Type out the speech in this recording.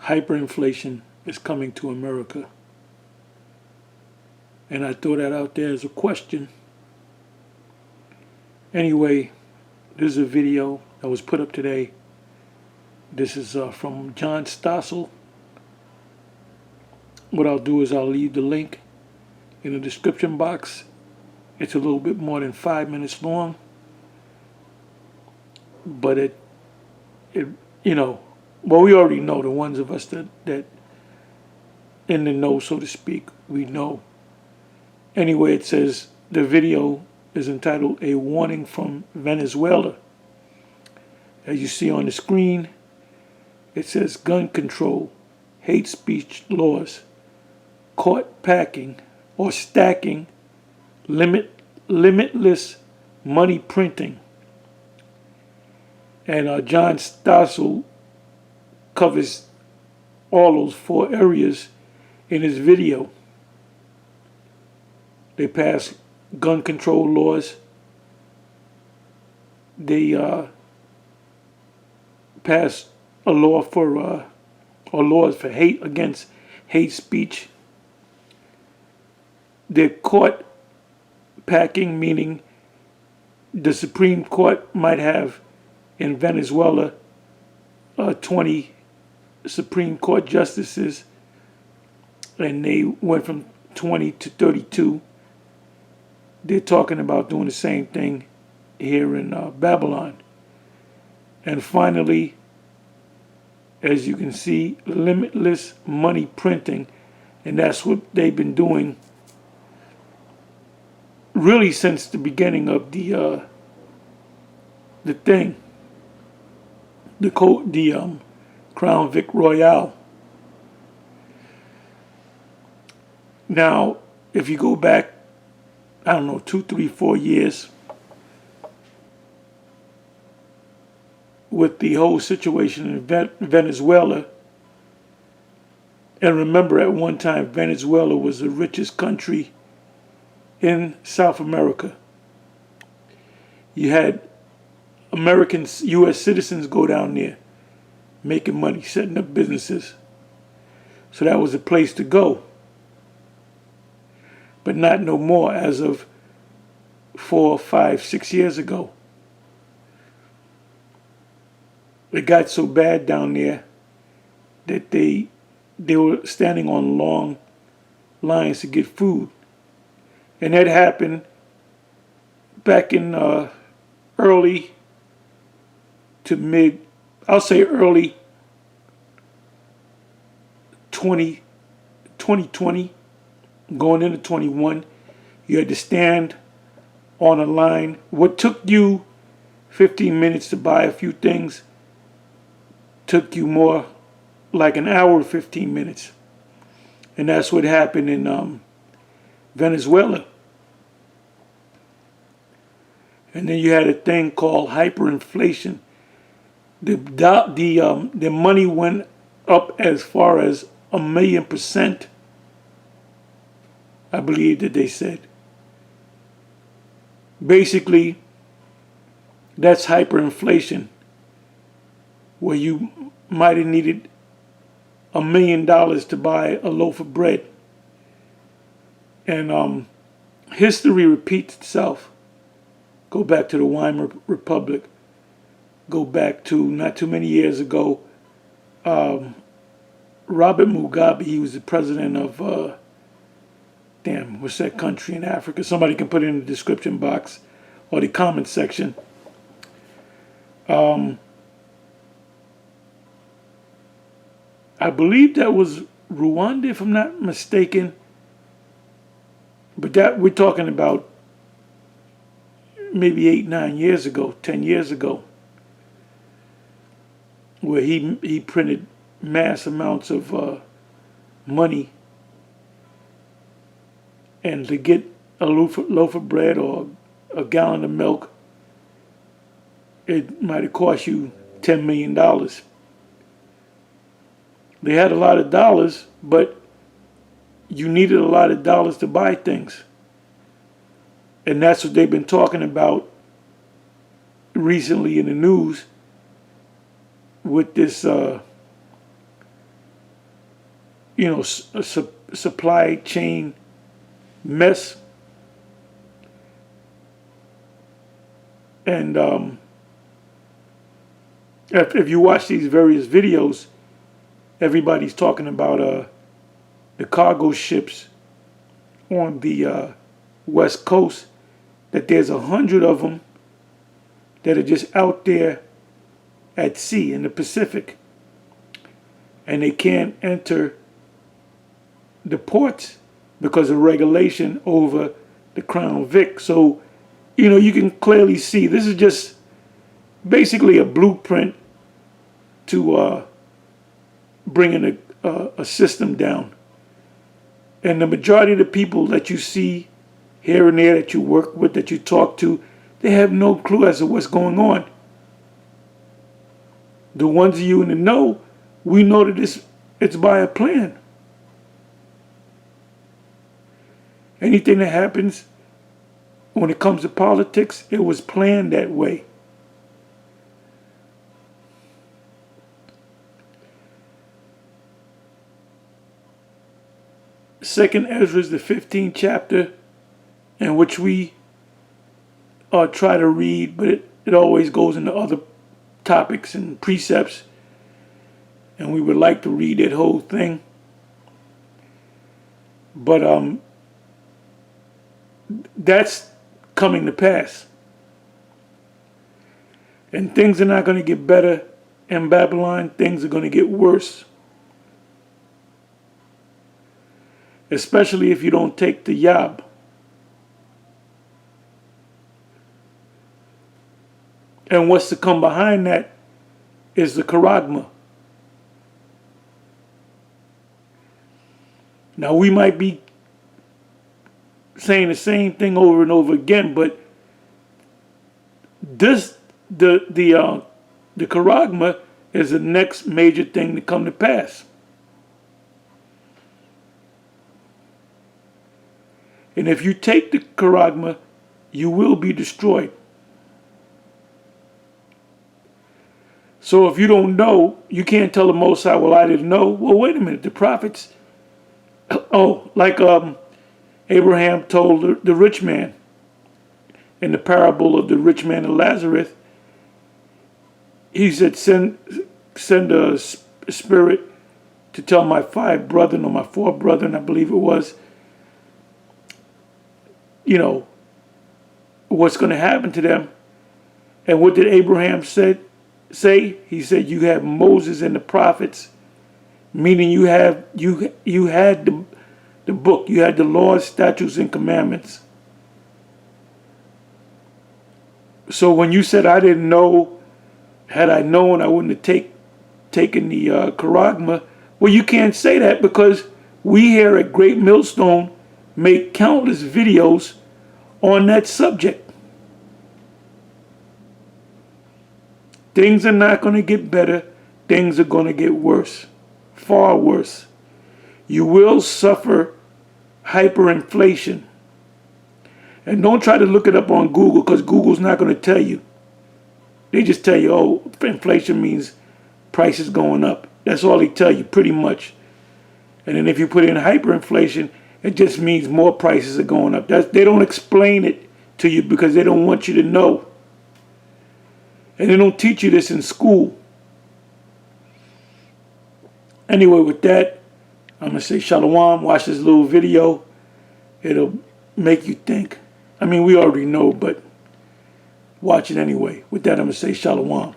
hyperinflation is coming to America. And I throw that out there as a question. Anyway, this is a video that was put up today. This is from John Stossel. What I'll do is I'll leave the link in the description box. It's a little bit more than 5 minutes long, but it well, we already know, the ones of us that in the know, so to speak, we know. Anyway, it says the video is entitled "A Warning from Venezuela." As you see on the screen, it says gun control, hate speech laws, caught packing or stacking, limitless money printing. And John Stossel covers all those 4 areas in his video. They passed gun control laws. They passed a law for or laws for against hate speech. They're caught packing, meaning the Supreme Court might have in Venezuela 20 Supreme Court justices, and they went from 20 to 32. They're talking about doing the same thing here in Babylon. And finally, as you can see, limitless money printing, and that's what they've been doing really since the beginning of the Crown Vic Royale. Now, if you go back, I don't know, 2, 3, 4 years with the whole situation in Venezuela, and remember at one time Venezuela was the richest country in South America. You had Americans, U.S. citizens go down there making money, setting up businesses. So that was the place to go. But not no more as of 4, 5, 6 years ago. It got so bad down there that they were standing on long lines to get food. And that happened back in early to mid, I'll say early 2020, going into 21. You had to stand on a line. What took you 15 minutes to buy a few things took you more like an hour, 15 minutes. And that's what happened in Venezuela. And then you had a thing called hyperinflation. The money went up as far as 1,000,000%. I believe that they said. Basically, that's hyperinflation, where you might have needed $1 million to buy a loaf of bread. And history repeats itself. Go back to the Weimar Republic. Go back to not too many years ago. Robert Mugabe, he was the president of, what's that country in Africa? Somebody can put it in the description box or the comment section. I believe that was Rwanda, if I'm not mistaken. But that we're talking about maybe 8, 9 years ago, 10 years ago, where he printed mass amounts of money, and to get a loaf of bread or a gallon of milk, it might have cost you $10 million. They had a lot of dollars, but you needed a lot of dollars to buy things. And that's what they've been talking about recently in the news with this supply chain mess. And if you watch these various videos, everybody's talking about the cargo ships on the West Coast, that there's 100 of them that are just out there at sea in the Pacific, and they can't enter the ports because of regulation over the Crown Vic. So, you can clearly see this is just basically a blueprint to bringing a system down. And the majority of the people that you see here and there, that you work with, that you talk to, they have no clue as to what's going on. The ones of you in the know, we know that it's by a plan. Anything that happens when it comes to politics, it was planned that way. Second Ezra is the 15th chapter, in which we try to read, but it always goes into other topics and precepts, and we would like to read that whole thing. But that's coming to pass. And things are not going to get better in Babylon. Things are going to get worse. Especially if you don't take the Yab. And what's to come behind that is the Charagma. Now, we might be saying the same thing over and over again, but the Charagma is the next major thing to come to pass. And if you take the Charagma, you will be destroyed. So if you don't know, you can't tell the Most High, well, I didn't know. Well, wait a minute. The prophets, like Abraham told the rich man in the parable of the rich man and Lazarus, he said, send a spirit to tell my 5 brethren or my 4 brethren, I believe it was, what's going to happen to them. And what did Abraham say? He said, you have Moses and the prophets, meaning you had the book, you had the laws, statutes, and commandments. So when you said I didn't know, had I known, I wouldn't have taken the Charagma. Well, you can't say that, because we here at Great Millstone make countless videos on that subject. Things are not going to get better. Things are going to get worse. Far worse. You will suffer hyperinflation. And don't try to look it up on Google, because Google's not going to tell you. They just tell you, oh, inflation means prices going up. That's all they tell you, pretty much. And then if you put in hyperinflation, it just means more prices are going up. They don't explain it to you because they don't want you to know. And they don't teach you this in school. Anyway, with that, I'm going to say shalom. Watch this little video. It'll make you think. I mean, we already know, but watch it anyway. With that, I'm going to say shalom.